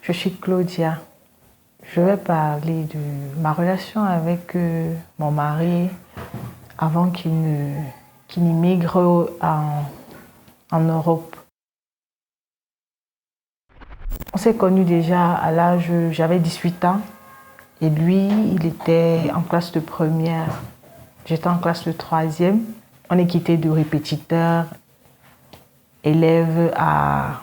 Je suis Claudia. Je vais parler de ma relation avec mon mari avant qu'il immigre en Europe. On s'est connus déjà à l'âge, j'avais 18 ans et lui, il était en classe de première. J'étais en classe de troisième. On est quitté de répétiteur, élève à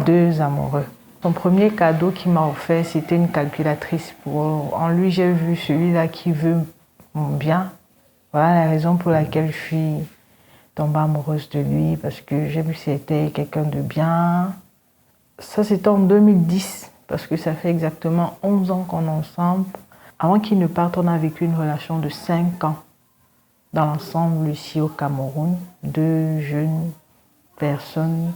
deux amoureux. Son premier cadeau qu'il m'a offert, c'était une calculatrice. En lui, j'ai vu celui-là qui veut mon bien. Voilà la raison pour laquelle je suis tombée amoureuse de lui, parce que j'ai vu que c'était quelqu'un de bien. Ça, c'était en 2010, parce que ça fait exactement 11 ans qu'on est ensemble. Avant qu'il ne parte, on a vécu une relation de 5 ans. Dans l'ensemble, ici au Cameroun, deux jeunes personnes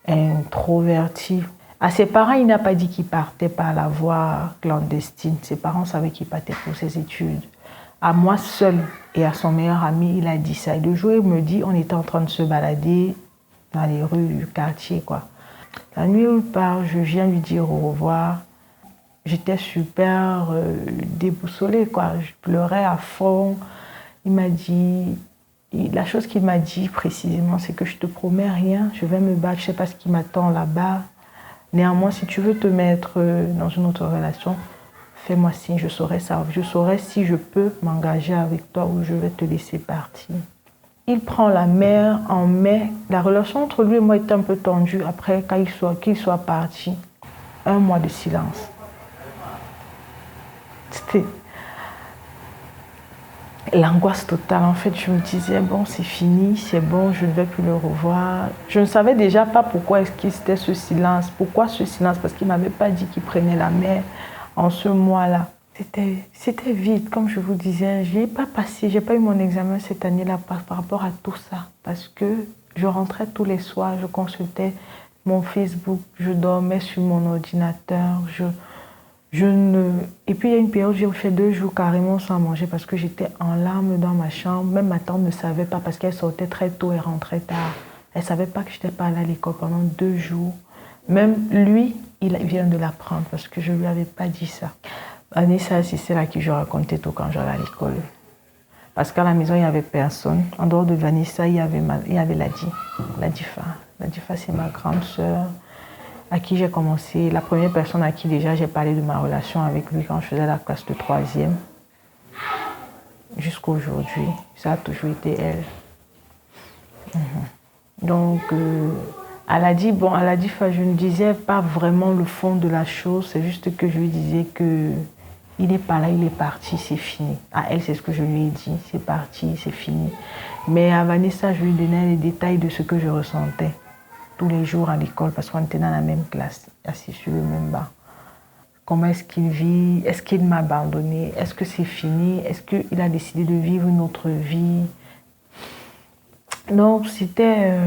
introverties. À ses parents, il n'a pas dit qu'il partait par la voie clandestine. Ses parents savaient qu'il partait pour ses études. À moi seule et à son meilleur ami, il a dit ça. Et le jour où il me dit, on était en train de se balader dans les rues du quartier, quoi. La nuit où il part, je viens lui dire au revoir. J'étais super déboussolée, quoi. Je pleurais à fond. Il m'a dit, la chose qu'il m'a dit précisément, c'est que je te promets rien, je vais me battre, je ne sais pas ce qui m'attend là-bas. Néanmoins, si tu veux te mettre dans une autre relation, fais-moi signe, je saurai ça. Je saurai si je peux m'engager avec toi ou je vais te laisser partir. Il prend la mer en mai. La relation entre lui et moi était un peu tendue après qu'il soit parti. 1 mois de silence. C'était l'angoisse totale. En fait, je me disais, bon, c'est fini, c'est bon, je ne vais plus le revoir. Je ne savais déjà pas pourquoi est-ce qu'il c'était ce silence. Pourquoi ce silence? Parce qu'il ne m'avait pas dit qu'il prenait la mer en ce mois-là. C'était vite, comme je vous disais. Je n'ai pas passé, je n'ai pas eu mon examen cette année-là par rapport à tout ça. Parce que je rentrais tous les soirs, je consultais mon Facebook, je dormais sur mon ordinateur, Et puis il y a une période où j'ai fait 2 jours carrément sans manger parce que j'étais en larmes dans ma chambre. Même ma tante ne savait pas parce qu'elle sortait très tôt et rentrait tard. Elle ne savait pas que je n'étais pas allée à l'école pendant 2 jours. Même lui, il vient de l'apprendre parce que je ne lui avais pas dit ça. Vanessa, c'est celle à qui je racontais tout quand j'allais à l'école. Parce qu'à la maison, il n'y avait personne. En dehors de Vanessa, il y avait Ladifa. Ladifa, c'est ma grande sœur, à qui j'ai commencé, la première personne à qui déjà j'ai parlé de ma relation avec lui quand je faisais la classe de troisième. Jusqu'à aujourd'hui, ça a toujours été elle. Donc, elle a dit, je ne disais pas vraiment le fond de la chose, c'est juste que je lui disais que il n'est pas là, il est parti, c'est fini. À elle, c'est ce que je lui ai dit, c'est parti, c'est fini. Mais à Vanessa, je lui donnais les détails de ce que je ressentais tous les jours à l'école parce qu'on était dans la même classe, assis sur le même banc. Comment est-ce qu'il vit? Est-ce qu'il m'a abandonné? Est-ce que c'est fini? Est-ce qu'il a décidé de vivre une autre vie? Donc, c'était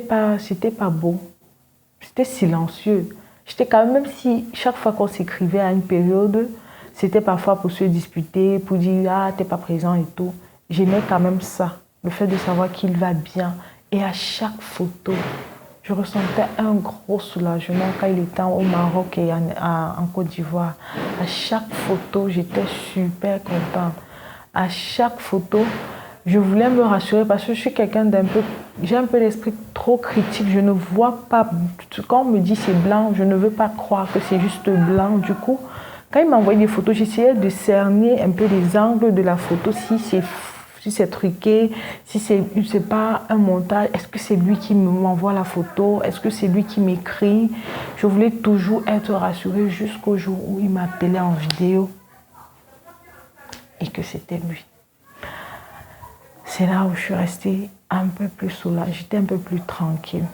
pas beau. C'était silencieux. J'étais quand même si chaque fois qu'on s'écrivait à une période, c'était parfois pour se disputer, pour dire « Ah, t'es pas présent et tout ». J'aimais quand même ça, le fait de savoir qu'il va bien. Et à chaque photo, je ressentais un gros soulagement quand il était au Maroc et en Côte d'Ivoire. À chaque photo, j'étais super contente. À chaque photo, je voulais me rassurer parce que je suis quelqu'un j'ai un peu l'esprit trop critique. Je ne vois pas, quand on me dit c'est blanc, je ne veux pas croire que c'est juste blanc. Du coup, quand il m'a envoyé des photos, j'essayais de cerner un peu les angles de la photo, si c'est truqué, si c'est pas un montage, est-ce que c'est lui qui m'envoie la photo, est-ce que c'est lui qui m'écrit. Je voulais toujours être rassurée jusqu'au jour où il m'appelait en vidéo et que c'était lui. C'est là où je suis restée un peu plus soulagée, j'étais un peu plus tranquille.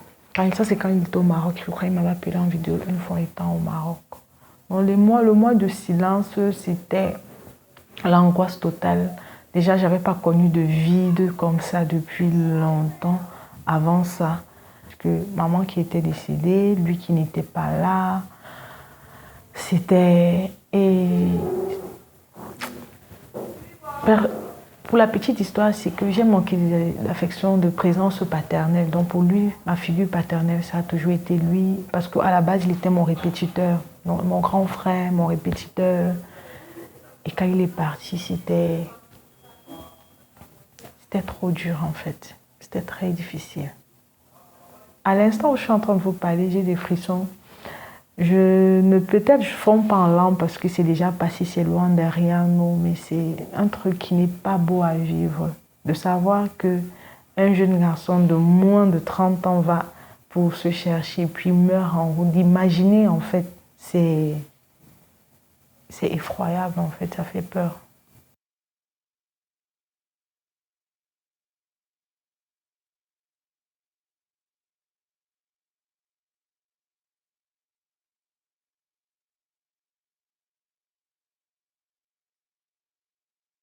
Ça, c'est quand il était au Maroc, je crois qu'il m'avait appelé en vidéo une fois étant au Maroc. Donc, le mois de silence, c'était l'angoisse totale. Déjà, je n'avais pas connu de vide comme ça depuis longtemps avant ça. Parce que maman qui était décédée, lui qui n'était pas là, c'était... pour la petite histoire, c'est que j'ai manqué l'affection de présence paternelle. Donc pour lui, ma figure paternelle, ça a toujours été lui. Parce qu'à la base, il était mon répétiteur. Donc, mon grand frère, mon répétiteur. Et quand il est parti, c'était trop dur en fait. C'était très difficile. À l'instant où je suis en train de vous parler, j'ai des frissons. Peut-être je ne fonds pas en larmes parce que c'est déjà passé, c'est loin derrière nous, mais c'est un truc qui n'est pas beau à vivre. De savoir qu'un jeune garçon de moins de 30 ans va pour se chercher puis meurt en route. D'imaginer en fait, c'est effroyable en fait, ça fait peur.